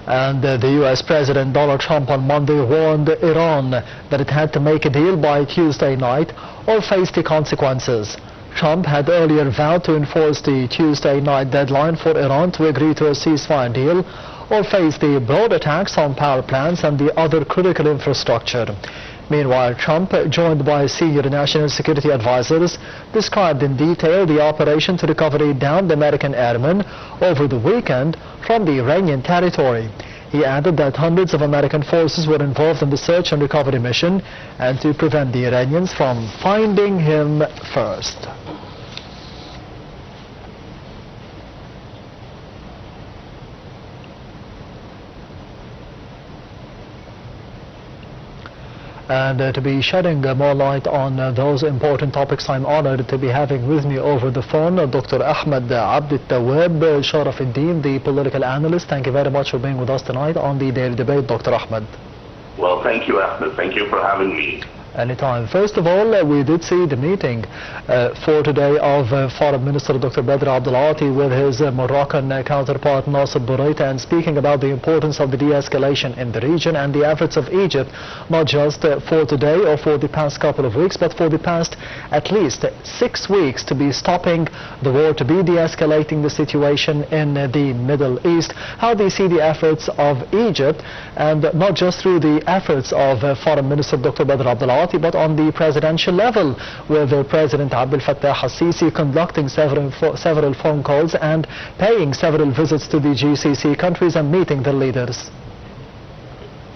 And the U.S. President Donald Trump on Monday warned Iran that it had to make a deal by Tuesday night or face the consequences. Trump had earlier vowed to enforce the Tuesday night deadline for Iran to agree to a ceasefire deal or face the broad attacks on power plants and the other critical infrastructure. Meanwhile, Trump, joined by senior national security advisors, described in detail the operation to recover a downed American airman over the weekend from the Iranian territory. He added that hundreds of American forces were involved in the search and recovery mission and to prevent the Iranians from finding him first. And to be shedding more light on those important topics, I'm honored to be having with me over the phone Dr. Ahmed Sharaf, Deen, the political analyst. Thank you very much for being with us tonight on the Daily Debate, Dr. Ahmed. Well, thank you, Ahmed. Thank you for having me. Anytime. First of all, we did see the meeting for today of Foreign Minister Dr. Badr Abdulati with his Moroccan counterpart Nasser Bourita, and speaking about the importance of the de-escalation in the region and the efforts of Egypt, not just for today or for the past couple of weeks, but for the past at least 6 weeks, to be stopping the war, to be de-escalating the situation in the Middle East. How do you see the efforts of Egypt, and not just through the efforts of Foreign Minister Dr. Badr Abdulati, but on the presidential level, with President Abdel Fattah al-Sisi conducting several phone calls and paying several visits to the GCC countries and meeting the leaders?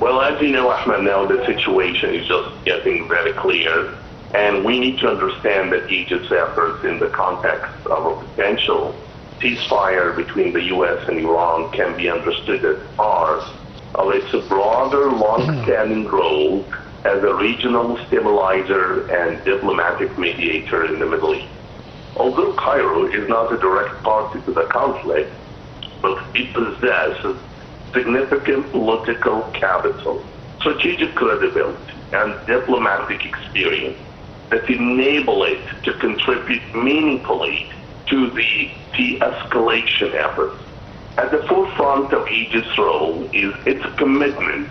Well, as you know, Ahmed, now the situation is just getting very clear, and we need to understand that Egypt's efforts in the context of a potential ceasefire between the U.S. and Iran can be understood as part of its broader, long-standing role as a regional stabilizer and diplomatic mediator in the Middle East. Although Cairo is not a direct party to the conflict, but it possesses significant political capital, strategic credibility, and diplomatic experience that enable it to contribute meaningfully to the de-escalation efforts. At the forefront of Egypt's role is its commitment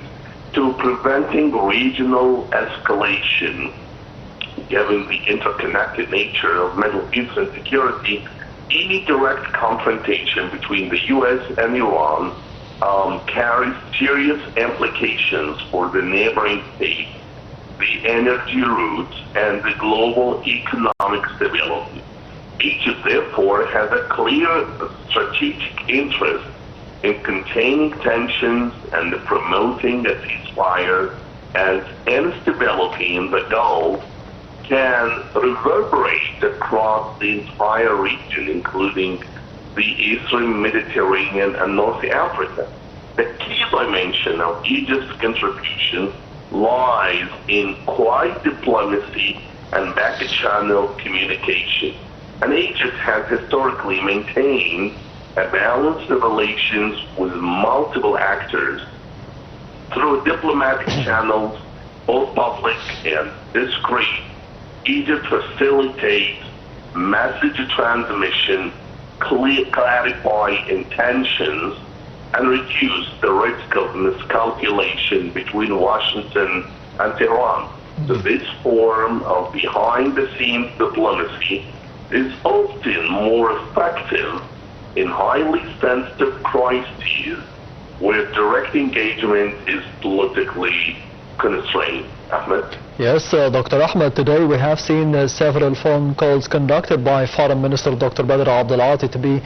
to preventing regional escalation. Given the interconnected nature of Middle Eastern security, any direct confrontation between the U.S. and Iran carries serious implications for the neighboring states, the energy routes, and the global economic stability. Egypt, therefore, has a clear strategic interest in containing tensions and promoting a ceasefire, as instability in the Gulf can reverberate across the entire region, including the Eastern Mediterranean and North Africa. The key dimension of Egypt's contribution lies in quiet diplomacy and back-channel communication. And Egypt has historically maintained a balanced relations with multiple actors through diplomatic channels, both public and discreet. Egypt facilitates message transmission, clarify intentions, and reduce the risk of miscalculation between Washington and Tehran. So this form of behind-the-scenes diplomacy is often more effective in highly sensitive crises where direct engagement is politically constrained. Ahmed? Yes, Dr. Ahmed, today we have seen several phone calls conducted by Foreign Minister Dr. Badr Abdulati to be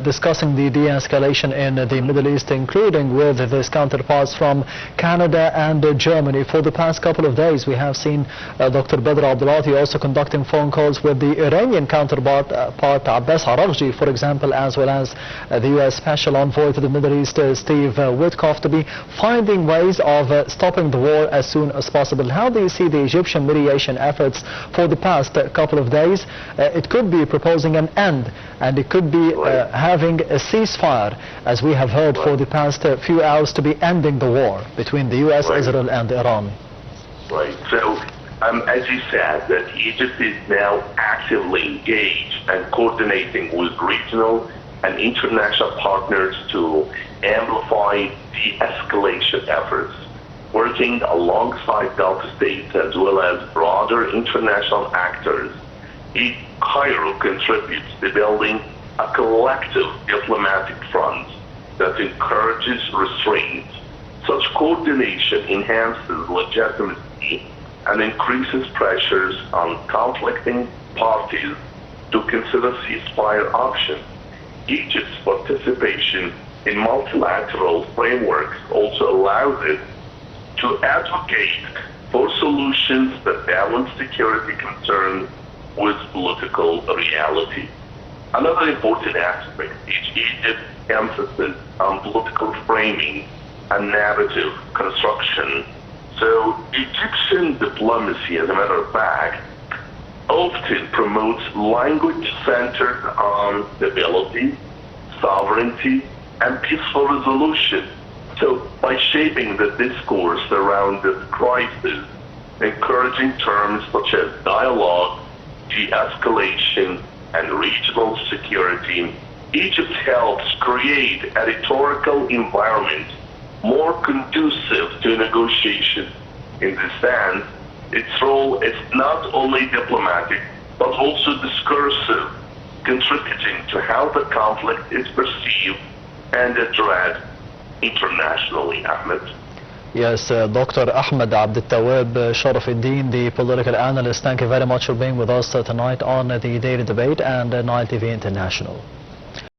discussing the de-escalation in the Middle East, including with his counterparts from Canada and Germany. For the past couple of days, we have seen Dr. Badr Abdulati also conducting phone calls with the Iranian counterpart Abbas Araghchi, for example, as well as the U.S. Special Envoy to the Middle East, Steve Witkoff, to be finding ways of stopping the war as soon as possible. How do you see the Egyptian mediation efforts for the past couple of days? It could be proposing an end, and it could be having a ceasefire, as we have heard for the past few hours, to be ending the war between the U.S., Israel, and Iran. Right. So, as you said, that Egypt is now actively engaged and coordinating with regional and international partners to amplify de-escalation efforts, working alongside Gulf states as well as broader international actors. Cairo contributes to building a collective diplomatic front that encourages restraint. Such coordination enhances legitimacy and increases pressures on conflicting parties to consider ceasefire options. Egypt's participation in multilateral frameworks also allows it to advocate for solutions that balance security concerns with political reality. Another important aspect is Egypt's emphasis on political framing and narrative construction. So Egyptian diplomacy, as a matter of fact, often promotes language centered on stability, sovereignty, and peaceful resolution. So by shaping the discourse around this crisis, encouraging terms such as dialogue, de-escalation, and regional security, Egypt helps create a rhetorical environment more conducive to negotiation. In this sense, its role is not only diplomatic, but also discursive, contributing to how the conflict is perceived and addressed internationally, Ahmed. Yes, Dr. Ahmed Sharaf, Deen, the political analyst, thank you very much for being with us tonight on the Daily Debate and Nile TV International.